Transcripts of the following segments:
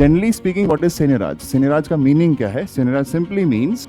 Generally speaking, what is seneraj? Seneraj का meaning क्या है? Seneraj simply means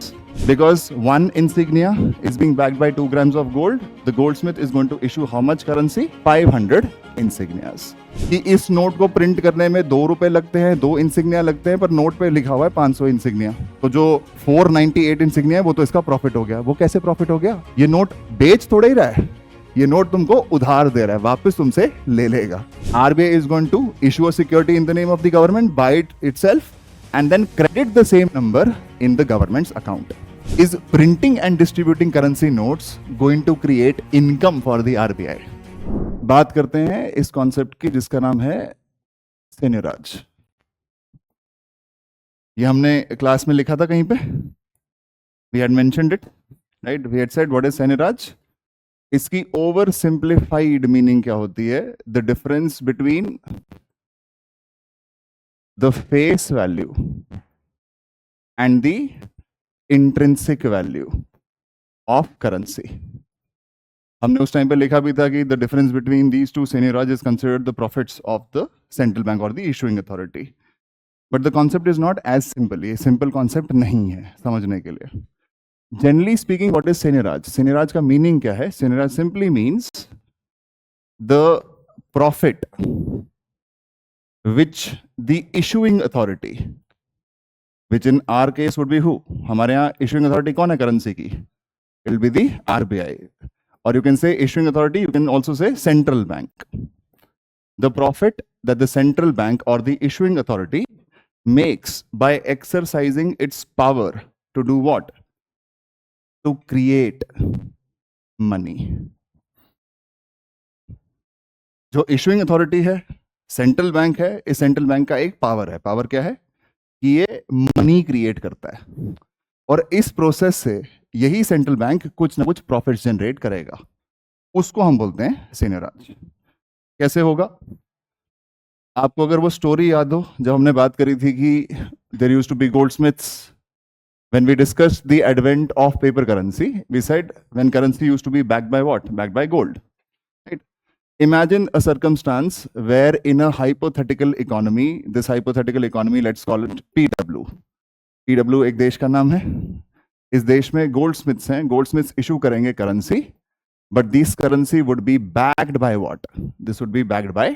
because one insignia is being backed by 2 grams of gold, the goldsmith is going to issue how much currency? 500 insignias. कि इस note को print करने में 2 रुपए लगते हैं, 2 इंसिग्निया लगते हैं, पर नोट पे लिखा हुआ है 500 इंसिग्निया, तो जो 498 इंसिग्निया है वो तो इसका प्रॉफिट हो गया। वो कैसे प्रॉफिट हो गया? ये नोट बेच थोड़ा ही रहा है, ये नोट तुमको उधार दे रहा है, वापस तुमसे ले लेगा। RBI is going to issue a security in the name of the government, buy it itself, and then credit the same number in the government's account. Is printing and distributing currency notes going to create income for the RBI? बात करते हैं इस concept की जिसका नाम है सेनेराज। ये हमने क्लास में लिखा था कहीं पे, we had mentioned it, right? We had said what is सेनेराज? इसकी ओवर सिंप्लीफाइड मीनिंग क्या होती है? The difference between the face value and the intrinsic value of currency. हमने उस टाइम पे लिखा भी था कि the difference between these two seigniorage is considered the profits of the central bank और the issuing authority. But the concept is not as simple. ये simple concept नहीं है समझने के लिए। Generally speaking, what is seneraj? Seneraj का meaning क्या है? Seneraj simply means the profit which the issuing authority, which in our case would be who? हमारे यहाँ issuing authority कौन है करेंसी की? It will be the RBI. Or you can say issuing authority, you can also say central bank. The profit that the central bank or the issuing authority makes by exercising its power to do what? To create money. जो issuing authority है, central bank है, इस central bank का एक power है। Power क्या है? कि ये मनी क्रिएट करता है और इस प्रोसेस से यही सेंट्रल बैंक कुछ ना कुछ प्रॉफिट जनरेट करेगा, उसको हम बोलते हैं सेनेराज। कैसे होगा? आपको अगर वो स्टोरी याद हो जब हमने बात करी थी कि there used to be goldsmiths. When we discussed the advent of paper currency, we said when currency used to be backed by what? Backed by gold. Right? Imagine a circumstance where in a hypothetical economy, this hypothetical economy, let's call it PW. PW एक देश का नाम है। इस देश में goldsmiths हैं, goldsmiths issue करेंगे currency, but this currency would be backed by what? This would be backed by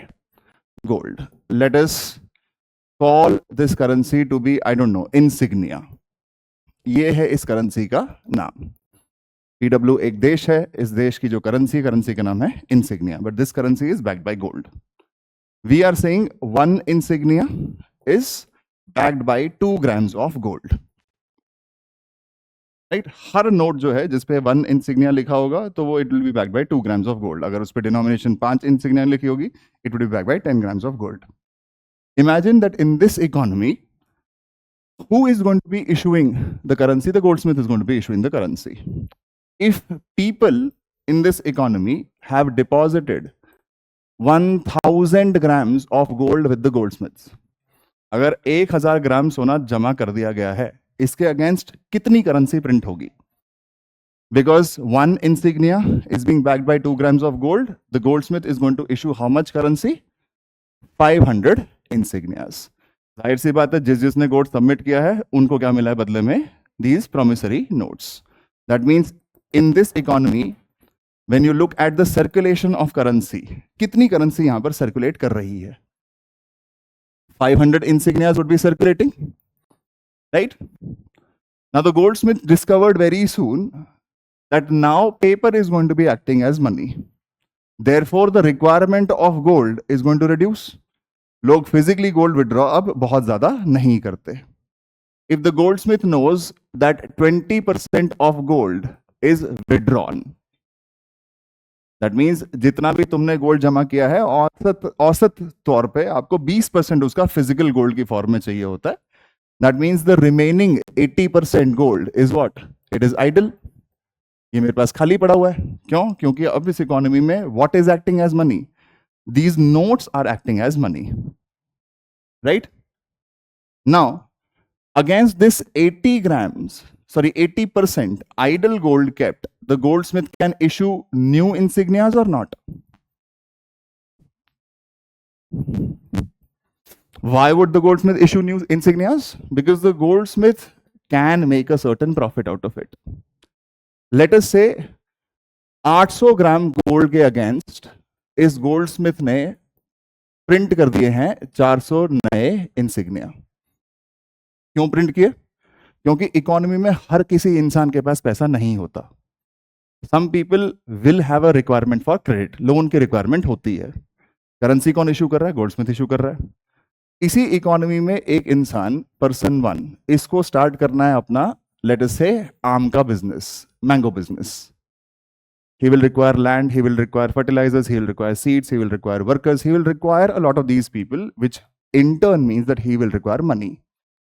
gold. Let us call this currency to be, I don't know, insignia. ये है इस करेंसी का नाम। PW एक देश है, इस देश की जो करेंसी का नाम है insignia, but this currency is backed by gold. We are saying 1 insignia is backed by 2 grams of gold, right? हर नोट जो है जिसपे 1 इंसिग्निया लिखा होगा तो वो it will be backed by 2 grams of gold. अगर उस पर डिनोमिनेशन 5 इंसिग्निया लिखी होगी, it will be backed by 10 grams of gold. Imagine that in this economy, who is going to be issuing the currency? The goldsmith is going to be issuing the currency. If people in this economy have deposited 1000 grams of gold with the goldsmiths, अगर 1000 ग्राम सोना जमा कर दिया गया है, इसके against कितनी currency print होगी? Because 1 insignia is being backed by 2 grams of gold, the goldsmith is going to issue how much currency? 500 insignias. जाहिर सी बात है, जिसने गोल्ड सबमिट किया है उनको क्या मिला है बदले में? These promissory notes. That means in this economy when you look at the circulation of currency, कितनी करेंसी यहां पर सर्कुलेट कर रही है? 500 insignias would be circulating, right? Now the goldsmith discovered very soon that now paper is going to be acting as money. Therefore the requirement of gold is going to reduce. लोग physically gold withdraw अब बहुत ज्यादा नहीं करते। If the goldsmith knows that 20% of gold is withdrawn, that means जितना भी तुमने gold जमा किया है औसत तौर पे आपको 20% उसका फिजिकल गोल्ड की फॉर्म में चाहिए होता है। That means the remaining 80% gold is what? It is idle. ये मेरे पास खाली पड़ा हुआ है। क्यों? क्योंकि अब इस इकोनॉमी में what is acting as money? These notes are acting as money, right? Now, against this 80% idle gold kept, the goldsmith can issue new insignias or not? Why would the goldsmith issue new insignias? Because the goldsmith can make a certain profit out of it. Let us say 800 gram gold के against इस Goldsmith ने print कर दिए हैं 400 नए insignia. क्यों print किए? क्योंकि इकोनॉमी में हर किसी इंसान के पास पैसा नहीं होता। Some people will have a requirement for credit, loan की रिक्वायरमेंट होती है। करेंसी कौन इशू कर रहा है? गोल्डस्मिथ इशू कर रहा है। इसी इकोनॉमी में एक इंसान, पर्सन वन, इसको स्टार्ट करना है अपना, लेट अस से आम का business, mango business. He will require land, he will require fertilizers, he will require seeds, he will require workers, he will require a lot of these people, which in turn means that he will require money.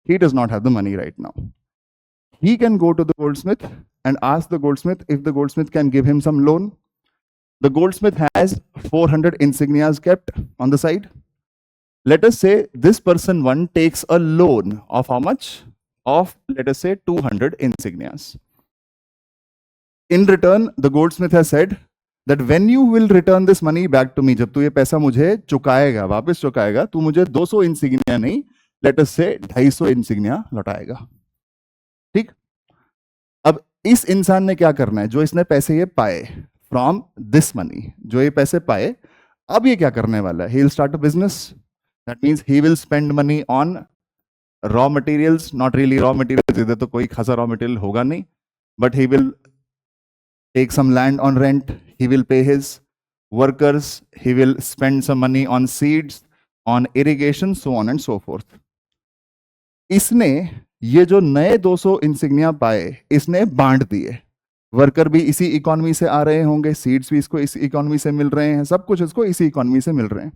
He does not have the money right now. He can go to the goldsmith and ask the goldsmith if the goldsmith can give him some loan. The goldsmith has 400 insignias kept on the side. Let us say this person one takes a loan of how much? Of, let us say, 200 insignias. In return, the goldsmith has said that when you will return this money back to me, जब तू ये पैसा मुझे चुकाएगा, वापस चुकाएगा, तू मुझे 200 insignia नहीं, let us say 250 insignia लौटाएगा। ठीक? अब इस इंसान ने क्या करना है? जो इसने पैसे ये पाए फ्रॉम दिस मनी, जो ये पैसे पाए, अब ये क्या करने वाला है? He will start a business. That means he will spend money on raw materials, not really raw materials, इधर तो कोई खासा raw material होगा नहीं, but he will take some land on rent, he will pay his workers, he will spend some money on seeds, on irrigation, so on and so forth. इसने ये जो नए 200 इंसिग्निया पाए, इसने बांट दिए। वर्कर भी इसी इकोनॉमी से आ रहे होंगे, सीड्स भी इसको इसी इकोनॉमी से मिल रहे हैं, सब कुछ इसको इसी इकोनॉमी से मिल रहे हैं।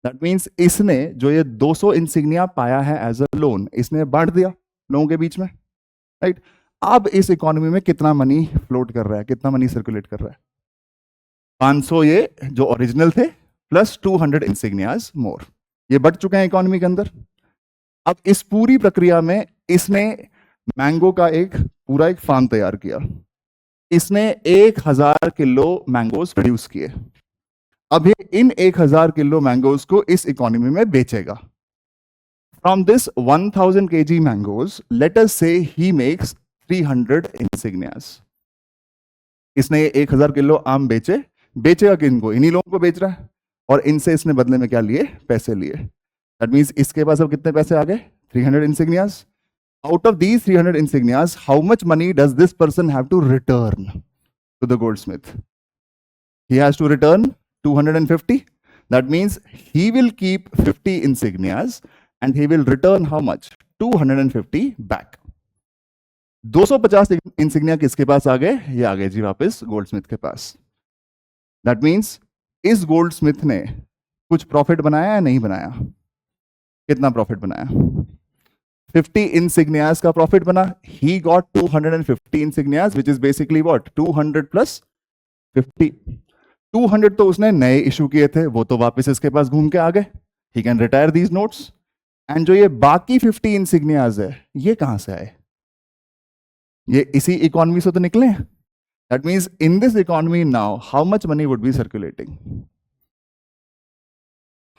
दैट मीन्स इसने जो ये 200 इंसिग्निया पाया है एज अ लोन, इसने बांट दिया लोगों के बीच में, राइट? अब इस इकोनॉमी में कितना मनी फ्लोट कर रहा है, कितना मनी सर्कुलेट कर रहा है? 500 ये जो ओरिजिनल थे प्लस 200 इंसिग्नियाज मोर, ये बढ़ चुके हैं इकोनॉमी के अंदर। अब इस पूरी प्रक्रिया में इसने मैंगो का एक पूरा एक फार्म तैयार किया, इसने 1000 किलो मैंगोज प्रोड्यूस किए। अब ये इन 1000 किलो मैंगोज को इस इकोनॉमी में बेचेगा। From this 1000 kg mangoes, let us say he makes 300 insignias. इसने 1000 किलो आम बेचेगा किनको? इन्हीं लोगों को बेच रहा है, और इनसे इसने बदले में क्या लिए? पैसे लिए। दैट मीन्स इसके पास अब कितने पैसे आ गए? 300 insignias. Out of these 300 insignias, how much money does this person have to return to the goldsmith? He has to return 250. That means he will keep 50 insignias and he will return how much? 250 back. 250 insignia किसके पास आ गए? ये आ गए जी वापस Goldsmith के पास। That means इस Goldsmith ने कुछ profit बनाया या नहीं बनाया? कितना प्रॉफिट बनाया? 50 इंसिग्नियाज का प्रॉफिट बना। He got 250 insignias, which is basically what? 200 plus 50। 200 तो उसने नए इशू किए थे, वो तो वापस इसके पास घूम के आ गए। He can retire these notes. And जो ये बाकी 50 इंसिग्नियाज है, ये कहां से आए? ये इसी इकोनॉमी से तो निकले। That means in this economy now how much money would be circulating?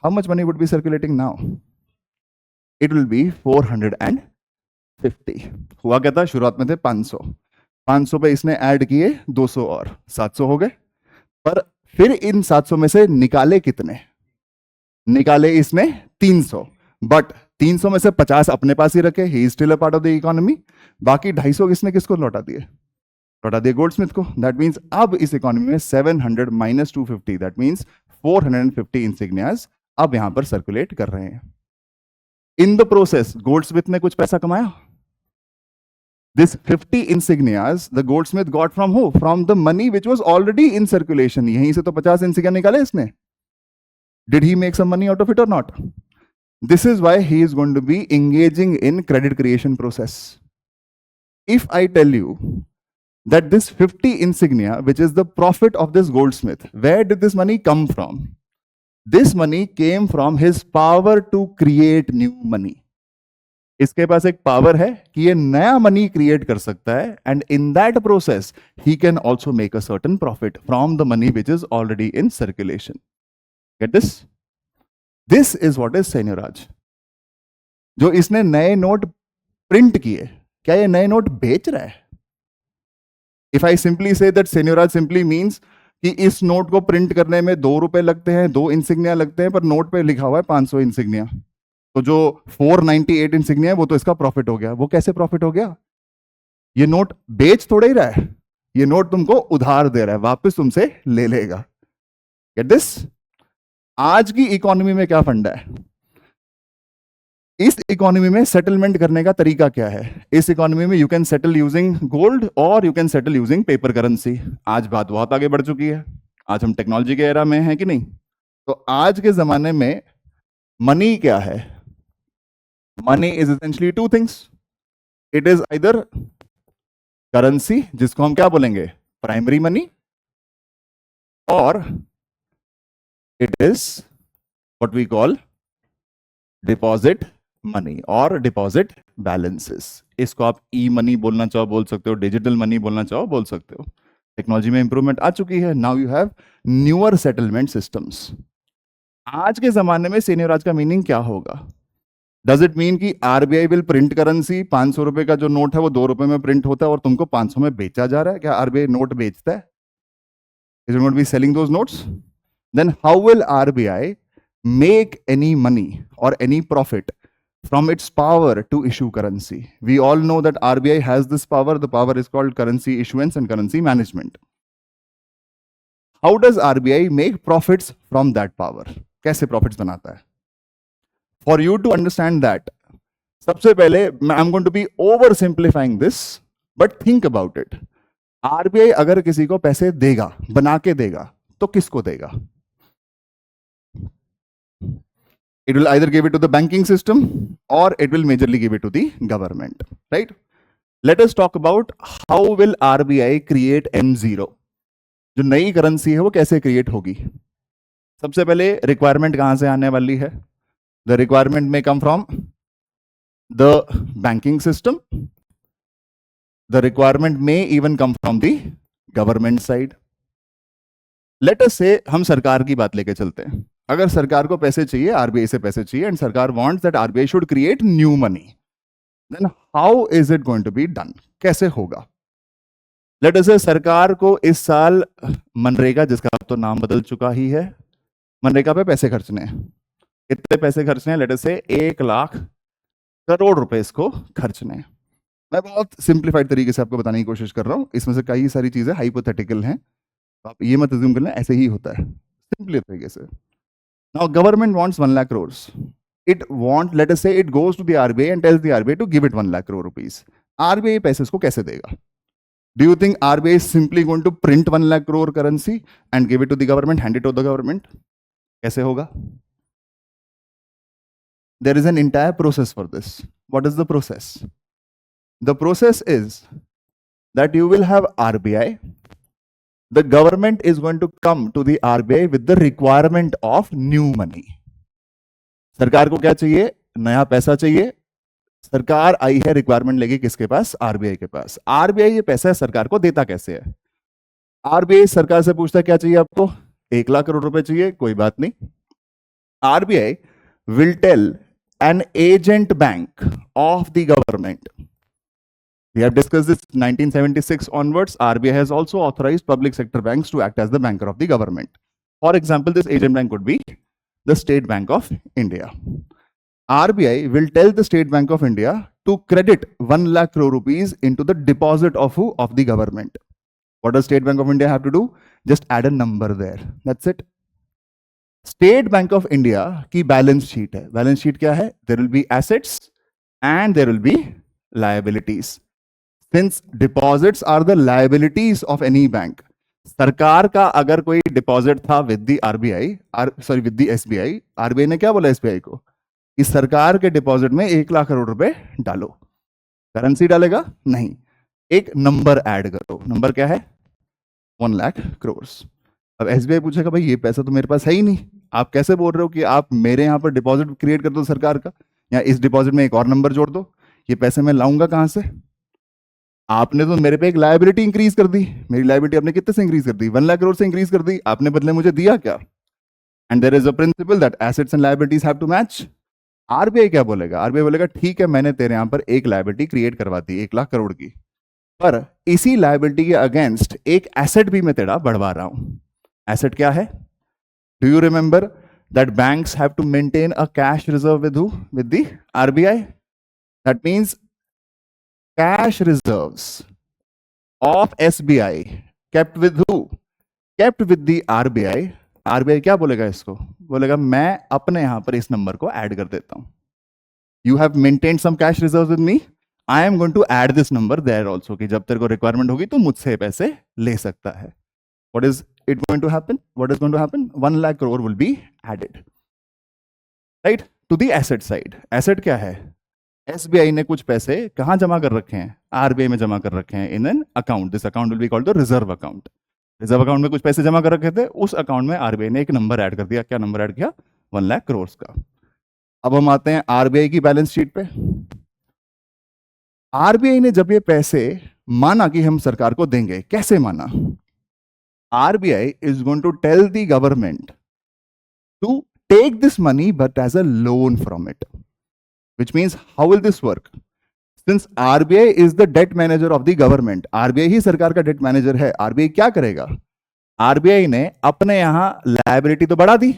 How much money would be circulating now? It will B 450। हुआ क्या था? शुरुआत में थे 500, 500 पे इसने ऐड किए 200 और 700 हो गए। पर फिर इन 700 में से निकाले कितने? निकाले इसने 300, बट 300 में से 50 अपने पास ही रखे, he is still a part of the economy. बाकी 250 किसने किसको लौटा दिए? लौटा दिए गोल्डस्मिथ को। दैट मीन्स अब इस इकोनॉमी में 700 माइनस 250, दैट मीन्स 450 इंसिग्नियाज अब यहां पर सर्कुलेट कर रहे हैं। इन द प्रोसेस गोल्डस्मिथ ने कुछ पैसा कमाया। This 50 insignias the goldsmith got from who? From the money which was already in circulation. यहीं से तो 50 insignia निकाले इसने। Did he make some money out of it or not? This is why he is going to be engaging in credit creation process. If I tell you that this 50 insignia, which is the profit of this goldsmith, where did this money come from? This money came from his power to create new money. इसके पास एक power है कि ये नया money create कर सकता है, and in that process he can also make a certain profit from the money which is already in circulation. Get this? This is what is seigniorage. जो इसने नए नोट प्रिंट किए, क्या ये नए नोट बेच रहा है? If I simply say that seigniorage simply means कि इस नोट को प्रिंट करने में 2 रुपए लगते हैं, 2 इंसिग्निया लगते हैं, पर नोट पे लिखा हुआ है 500 इंसिग्निया, तो जो 498 इंसिग्निया है वो तो इसका प्रॉफिट हो गया। वो कैसे प्रॉफिट हो गया? ये नोट बेच थोड़ा ही रहा है, ये नोट तुमको उधार दे रहा है, वापस तुमसे ले लेगा। Get this? आज की इकोनॉमी में क्या फंडा है? इस इकोनॉमी में सेटलमेंट करने का तरीका क्या है? इस इकोनॉमी में you can settle using gold और you can settle using paper currency. आज बात बहुत आगे बढ़ चुकी है, आज हम टेक्नोलॉजी के एरा में हैं कि नहीं? तो आज के जमाने में मनी क्या है? Money is essentially 2 things. It is either currency, जिसको हम क्या बोलेंगे, प्राइमरी मनी, और it is what we call deposit money और डिपॉजिट बैलेंसेस। इसको आप ई मनी बोलना चाहो बोल सकते हो, डिजिटल मनी बोलना चाहो बोल सकते हो। टेक्नोलॉजी में इंप्रूवमेंट आ चुकी है, now you have newer settlement systems. आज के जमाने में सेन्योराज का मीनिंग क्या होगा? डज इट मीन कि आरबीआई विल प्रिंट करेंसी, 500 रुपए का जो नोट है वो 2 रुपए में प्रिंट होता है और तुमको 500 में बेचा जा रहा है? क्या आरबीआई नोट बेचता है? Is it not be selling those notes? Then how will RBI make any money or any profit from its power to issue currency? We all know that RBI has this power. The power is called currency issuance and currency management. How does RBI make profits from that power? कैसे profits बनाता है? For you to understand that, सबसे पहले I'm going to be oversimplifying this, but think about it. RBI अगर किसी को पैसे देगा, बना के देगा, तो किसको देगा? It will either give it to the banking system or it will majorly give it to the government, right? Let us talk about how will RBI create M0. जो नई करेंसी है वो कैसे क्रिएट होगी? सबसे पहले रिक्वायरमेंट कहां से आने वाली है? The requirement may come from the banking system. The requirement may even come from the government side. Let us say हम सरकार की बात लेके चलते हैं। अगर सरकार को पैसे चाहिए, आरबीआई से पैसे चाहिए, एंड सरकार wants that RBI should create new money, then how is it going to be done? कैसे होगा? लेट अस से सरकार को इस साल मनरेगा, जिसका अब तो नाम बदल चुका ही है, मनरेगा पे पैसे खर्चने हैं। कितने पैसे खर्चने हैं? लेट अस से 1 लाख करोड़ रुपए इसको खर्चने हैं। मैं बहुत सिंप्लीफाइड तरीके से आपको बताने की कोशिश कर रहा हूं, इसमें से कई सारी चीजें हाइपोथेटिकल हैं, तो आप ये मत अज्यूम करना ऐसे ही होता है, सिंपली तरीके से। Now government wants 1 lakh crores. Let us say it goes to the RBI and tells the RBI to give it 1 lakh crore rupees. RBI पैसे इसको कैसे देगा? Do you think RBI is simply going to print 1 lakh crore currency and give it to the government, hand it to the government? कैसे होगा? There is an entire process for this. What is the process? The process is that you will have RBI. The government is going to come to the RBI with the requirement of new money. सरकार को क्या चाहिए? नया पैसा चाहिए। सरकार आई है requirement लेके किसके पास? आरबीआई के पास। आरबीआई ये पैसा सरकार को देता कैसे है? आरबीआई सरकार से पूछता क्या चाहिए आपको? 1 लाख करोड़ रुपए चाहिए, कोई बात नहीं। RBI will tell an agent bank of the government. We have discussed this 1976 onwards. RBI has also authorized public sector banks to act as the banker of the government. For example, this agent bank could be the State Bank of India. RBI will tell the State Bank of India to credit 1 lakh crore rupees into the deposit of who? Of the government. What does State Bank of India have to do? Just add a number there. That's it. State Bank of India की balance sheet है। Balance sheet क्या है? There will be assets and there will be liabilities. Since deposits are the liabilities of any bank, सरकार का अगर कोई deposit था with the RBI, sorry with the SBI, RBI ने क्या बोला एसबीआई को? कि सरकार के डिपॉजिट में 1 लाख करोड़ रुपए डालो। करेंसी डालेगा? नहीं, एक नंबर ऐड करो। नंबर क्या है? 1 लाख करोड़। अब एसबीआई पूछेगा भाई ये पैसा तो मेरे पास है ही नहीं, आप कैसे बोल रहे हो कि आप मेरे यहाँ पर डिपॉजिट क्रिएट कर दो सरकार का, या इस डिपॉजिट में एक और नंबर जोड़ दो, ये पैसे मैं लाऊंगा कहां से? आपने तो मेरे पे एक लायबिलिटी इंक्रीज कर दी। मेरी लायबिलिटी आपने कितने से इंक्रीज कर दी? 1 लाख करोड़ से इंक्रीज कर दी। आपने बदले मुझे दिया क्या? And there is a principle that assets and liabilities have to match. RBI क्या बोलेगा? आरबीआई बोलेगा ठीक है, मैंने तेरे यहां पर एक लायबिलिटी क्रिएट करवा दी 1 लाख करोड़ की, पर इसी लायबिलिटी के अगेंस्ट एक एसेट भी मैं तेरा बढ़वा रहा हूं। एसेट क्या है? Do you remember that banks have to maintain a cash reserve with who? With the RBI. That means cash reserves of SBI kept with who? Kept with the RBI. RBI क्या बोलेगा इसको? बोलेगा मैं अपने यहां पर इस नंबर को ऐड कर देता हूं। You have maintained some cash reserve with me, I am going to add this number there also, कि जब तेरे को रिक्वायरमेंट होगी तो मुझसे पैसे ले सकता है। What is it going to happen? What is going to happen? 1 lakh crore will be added, right, to the asset side. Asset क्या है? एसबीआई ने कुछ पैसे कहां जमा कर रखे हैं? आरबीआई में जमा कर रखे हैं in an account. This account will be called the reserve account. Reserve account में कुछ पैसे जमा कर रखे थे, उस अकाउंट में आरबीआई ने एक नंबर ऐड कर दिया। क्या नंबर ऐड किया? 1 लाख करोड़ का। अब हम आते हैं आरबीआई की बैलेंस शीट पे। आरबीआई ने जब ये पैसे माना कि हम सरकार को देंगे, कैसे माना? RBI is going to tell the government to take this money but as a loan from it, which means how will this work? Since RBI is the debt manager of the government, RBI ही सरकार का date manager है, RBI क्या करेगा? RBI ने अपने यहां liability तो बढ़ा दी।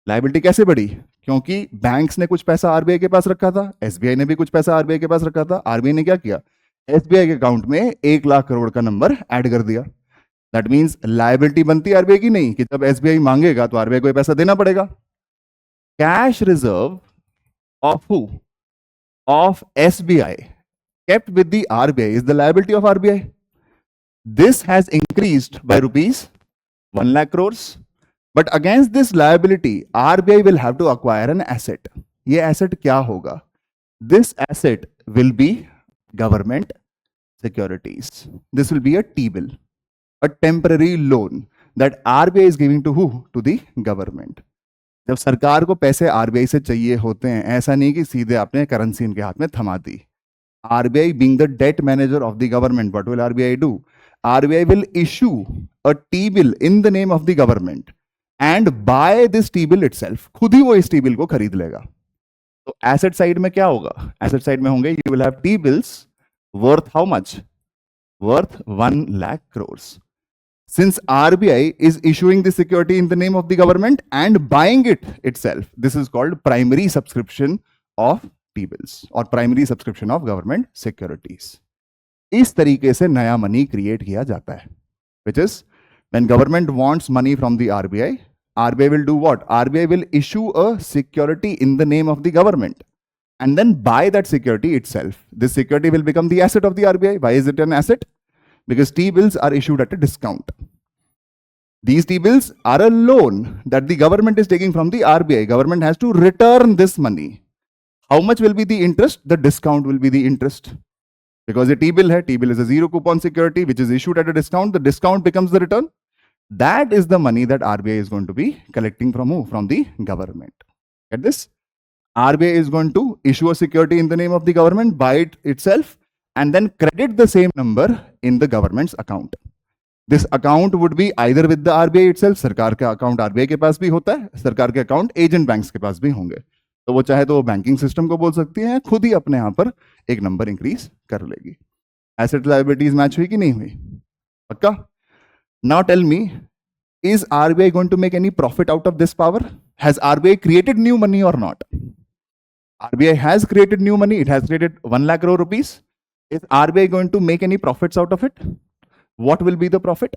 लायबिलिटी कैसे बढ़ी? क्योंकि बैंक्स ने कुछ पैसा आरबीआई के पास रखा था, एसबीआई ने भी कुछ पैसा आरबीआई के पास रखा था। आरबीआई ने क्या किया? एसबीआई के अकाउंट में 1 लाख करोड़ का नंबर ऐड कर दिया। दैट मींस लायबिलिटी बनती आरबीआई की नहीं, कि जब एसबीआई मांगेगा तो आरबीआई को पैसा देना पड़ेगा। Cash reserve of who? Of SBI kept with the RBI is the liability of RBI. This has increased by rupees 1 lakh crores. But against this liability, RBI will have to acquire an asset. ये asset क्या होगा? This asset will be government securities. This will be a T-bill, a temporary loan that RBI is giving to who? To the government. जब सरकार को पैसे RBI से चाहिए होते हैं, ऐसा नहीं कि सीधे आपने करेंसी इनके हाथ में थमा दी। RBI being the debt manager of the government, what will RBI do? RBI will issue a T-bill in the name of the government and buy this T-bill itself. खुद ही वो इस T-bill को खरीद लेगा। तो एसेट साइड में क्या होगा? एसेट साइड में होंगे, you will have T-bills worth how much? Worth 1 lakh crores. Since RBI is issuing the security in the name of the government and buying it itself, this is called primary subscription of T-bills और primary subscription of government securities. इस तरीके से नया money create किया जाता है, which is when government wants money from the RBI, RBI will do what? RBI will issue a security in the name of the government and then buy that security itself. This security will become the asset of the RBI. Why is it an asset? Because T-bills are issued at a discount. These T-bills are a loan that the government is taking from the RBI. Government has to return this money. How much will be the interest? The discount will be the interest. Because a T-bill hai, T-bill is a zero coupon security which is issued at a discount. The discount becomes the return. That is the money that RBI is going to be collecting from who? From the government. Get this? RBI is going to issue a security in the name of the government, buy it itself, and then credit the same number in the government's account. This account would be either with the RBI itself, सरकार का account RBI के पास भी होता है, सरकार के account agent banks के पास भी होंगे। तो वो चाहे तो वो बैंकिंग सिस्टम को बोल सकती है, खुद ही अपने यहां पर एक नंबर इंक्रीज कर लेगी। एसेट लायबिलिटीज मैच हुई कि नहीं हुई? पक्का? Now tell me, is RBI going to make any profit out of this power? Has RBI created new money or not? RBI has created new money, it has created 1 lakh crore rupees. Is RBI going to make any profits out of it? What will be the profit?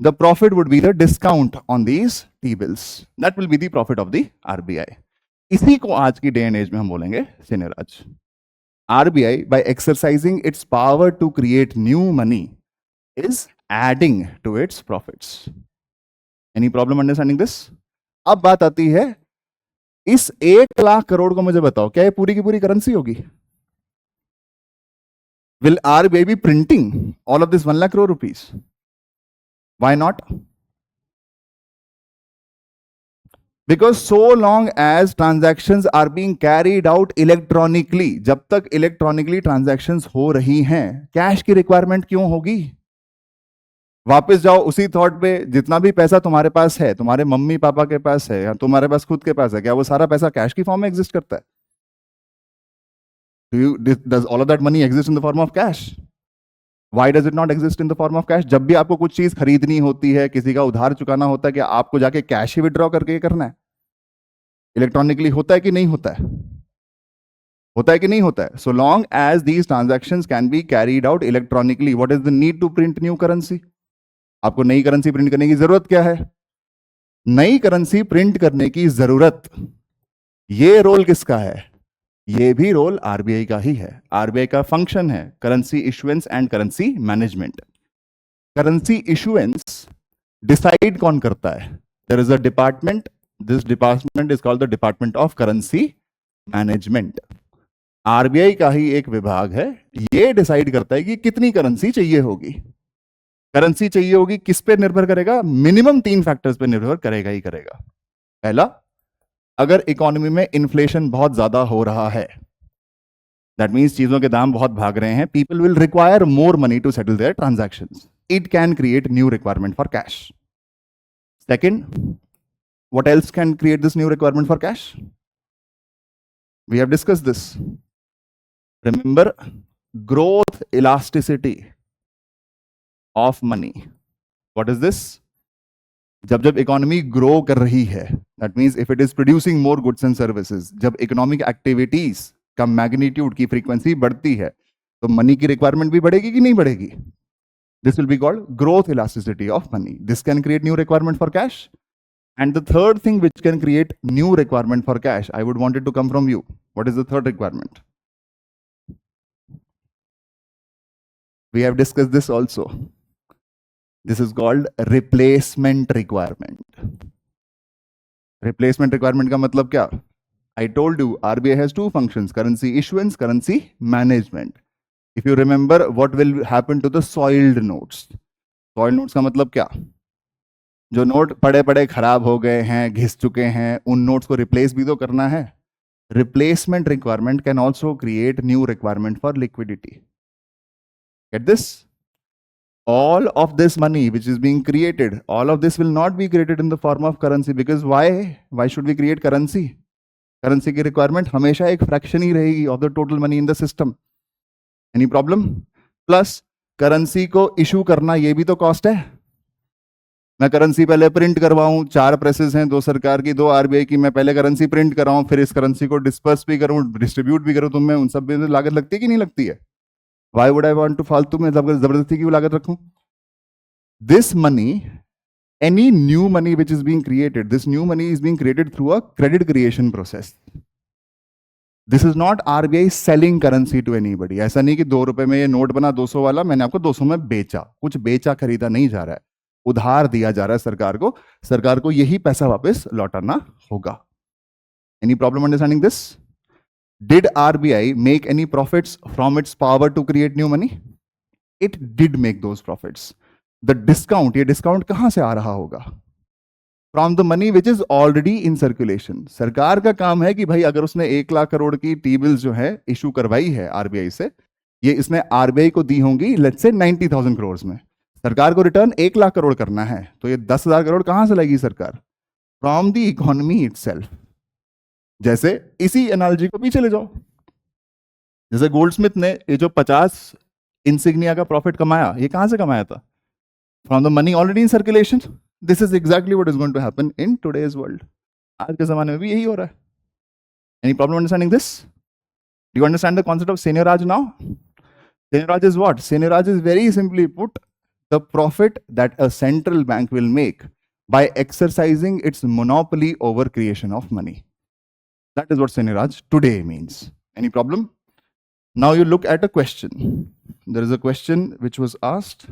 The profit would be the discount on these T-bills. That will be the profit of the RBI. इसी को आज की day and as में हम बोलेंगे seigniorage. RBI by exercising its power to create new money is adding to its profits. Any problem understanding this? अब बात आती है, इस 1 लाख करोड़ को मुझे बताओ, क्या ये पूरी की पूरी करेंसी होगी? Will RBI be printing all of this 1 lakh crore rupees? Why not? Because so long as transactions are being carried out electronically, जब तक इलेक्ट्रॉनिकली ट्रांजैक्शंस हो रही हैं, कैश की रिक्वायरमेंट क्यों होगी? वापस जाओ उसी थॉट पे, जितना भी पैसा तुम्हारे पास है, तुम्हारे मम्मी पापा के पास है या तुम्हारे पास खुद के पास है, क्या वो सारा पैसा कैश की फॉर्म में एग्जिस्ट करता है? Does all of that money exist in the form of cash? Why does it not exist in the form of cash? जब भी आपको कुछ चीज खरीदनी होती है, किसी का उधार चुकाना होता है, क्या आपको जाके कैश ही विड्रॉ करके करना है? इलेक्ट्रॉनिकली होता है कि नहीं होता है? होता है कि नहीं होता है? So long as these transactions can be carried out electronically, what is the need to print new currency? आपको नई करेंसी प्रिंट करने की जरूरत क्या है? नई करेंसी प्रिंट करने की जरूरत, ये रोल किसका है? ये भी रोल आरबीआई का ही है। आरबीआई का फंक्शन है currency issuance and currency management. Currency issuance decide कौन करता है? There is a department, this department is called the department of currency management. RBI का ही एक विभाग है, ये डिसाइड करता है कि कितनी करेंसी चाहिए होगी। करेंसी चाहिए होगी किस पे निर्भर करेगा? मिनिमम 3 फैक्टर्स पे निर्भर करेगा ही करेगा। पहला, अगर इकोनॉमी में इन्फ्लेशन बहुत ज्यादा हो रहा है, दैट मींस चीजों के दाम बहुत भाग रहे हैं, people will require more money to settle their transactions, it can create new requirement for cash. Second, what else can create this new requirement for cash? We have discussed this, remember growth elasticity of money. What is this? जब जब economy grow कर रही है, that means if it is producing more goods and services, जब economic activities का magnitude की frequency बढ़ती है, तो मनी की रिक्वायरमेंट भी बढ़ेगी कि नहीं बढ़ेगी? This will be called growth elasticity of money. This can create new requirement for cash. And the third thing which can create new requirement for cash, I would want it to come from you. What is the third requirement? We have discussed this also. This is called replacement requirement. Replacement requirement का मतलब क्या? I told you RBI has 2 functions, currency issuance, currency management. If you remember, what will happen to the soiled notes? Soiled notes का मतलब क्या? जो note पड़े पड़े खराब हो गए हैं, घिस चुके हैं, उन नोट्स को रिप्लेस भी तो करना है। Replacement requirement can also create new requirement for liquidity. Get this? All of this money which is being created, all of this will not be created in the form of currency, because why? Why should we create currency? Currency की requirement हमेशा एक fraction ही रहेगी of the total money in the system. Any problem? Plus currency को issue करना ये भी तो cost है। मैं करेंसी पहले प्रिंट करवाऊं, 4 प्रेसेस हैं, 2 सरकार की 2 आरबीआई की, मैं पहले करेंसी प्रिंट कराऊं, फिर इस करेंसी को डिस्पर्स भी करूं, डिस्ट्रीब्यूट भी करूं, तो मैं उन सब में लागत लगती है कि नहीं लगती है? Why would I want to फालतू में जबरदस्ती की लागत रखूं? This money, any new money which is being created, this new money is being created through a credit creation process. This is not RBI selling currency to anybody. ऐसा नहीं कि 2 रुपए में ये नोट बना 200 वाला, मैंने आपको 200 में बेचा। कुछ बेचा खरीदा नहीं जा रहा है, उधार दिया जा रहा है सरकार को यही पैसा वापस लौटाना होगा। Any problem understanding this? Did RBI make any profits from its power to create new money? It did make those profits. The discount, ये discount कहां से आ रहा होगा? From the money which is already in circulation. सरकार का काम है कि भाई अगर उसने 1 लाख करोड़ की T-bills जो है इशू करवाई है RBI से, ये इसने RBI को दी होंगी let's say 90,000 करोड़ में, सरकार को रिटर्न 1 लाख करोड़ करना है, तो ये 10,000 करोड़ कहां से लाएगी सरकार? From the economy itself. जैसे इसी एनालॉजी को पीछे ले जाओ, जैसे गोल्डस्मिथ ने ये जो 50 इंसिग्निया का प्रॉफिट कमाया, ये कहां से कमाया था? From the money already in circulation. This is exactly what is going to happen in today's world. आज के जमाने में भी यही हो रहा है। Any problem understanding this? Do you understand the concept of seigniorage now? Seigniorage is what? Seigniorage is very simply put the profit that a central bank will make by exercising its monopoly over creation of money. That is what seigniorage today means. Any problem? Now you look at a question. There is a question which was asked.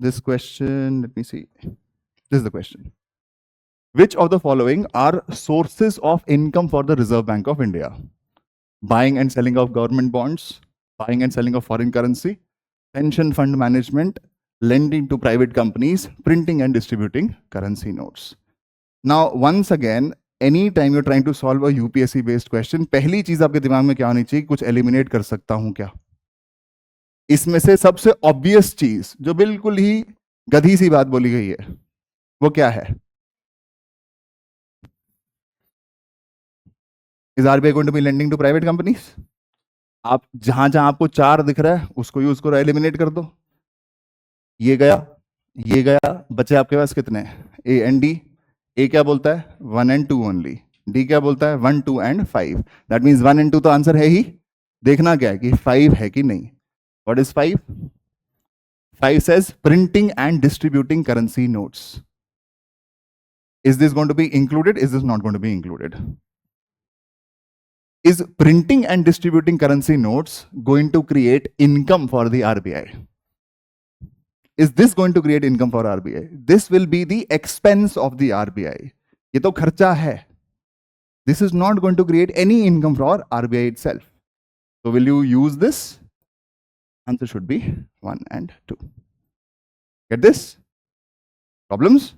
This question, let me see. This is the question. Which of the following are sources of income for the Reserve Bank of India? Buying and selling of government bonds, buying and selling of foreign currency, pension fund management, lending to private companies, printing and distributing currency notes. Now, once again, anytime you're trying to solve a UPSC based question, पहली चीज आपके दिमाग में क्या होनी चाहिए? कुछ eliminate कर सकता हूं क्या? इसमें से सबसे ऑब्वियस चीज जो बिल्कुल ही गधी सी बात बोली गई है वो क्या है? Is RBI going to be lending to private companies? आप जहां जहां आपको 4 दिख रहा है उसको यूज करो, एलिमिनेट कर दो। ये गया, ये गया, बचे आपके पास कितने? A and D. ए क्या बोलता है? 1 and 2 ओनली। डी क्या बोलता है? 1, 2 and 5। दैट मीन्स 1 and 2 तो आंसर है ही। देखना क्या है कि 5 है कि नहीं। What is 5? 5 says printing and distributing currency notes. Is this going to be included? Is this not going to be included? Is printing and distributing currency notes going to create income for the RBI? Is this going to create income for RBI? This will be the expense of the RBI. ये तो खर्चा है. This is not going to create any income for RBI itself. So will you use this? Answer should be 1 and 2. Get this? Problems?